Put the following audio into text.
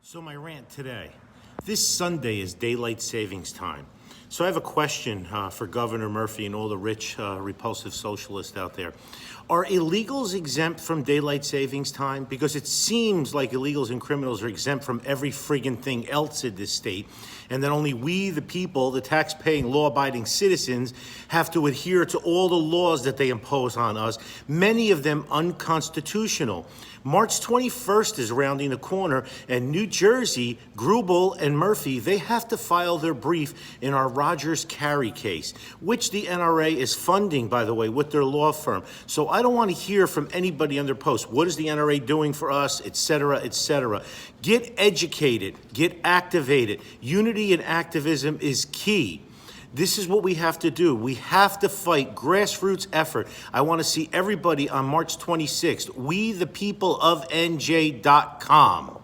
So my rant today. This Sunday is daylight savings time. So I have a question for Governor Murphy and all the rich, repulsive socialists out there. Are illegals exempt from daylight savings time? Because it seems like illegals and criminals are exempt from every friggin' thing else in this state, and that only we, the people, the tax-paying, law-abiding citizens, have to adhere to all the laws that they impose on us, many of them unconstitutional. March 21st is rounding the corner, and New Jersey, Grubel and Murphy, they have to file their brief in our Rogers Carey case, which the NRA is funding, by the way, with their law firm. So I don't want to hear from anybody on their post, what is the NRA doing for us, et cetera, et cetera. Get educated, get activated. Unity and activism is key. This is what we have to do. We have to fight grassroots effort. I want to see everybody on March 26th. We the people of NJ.com.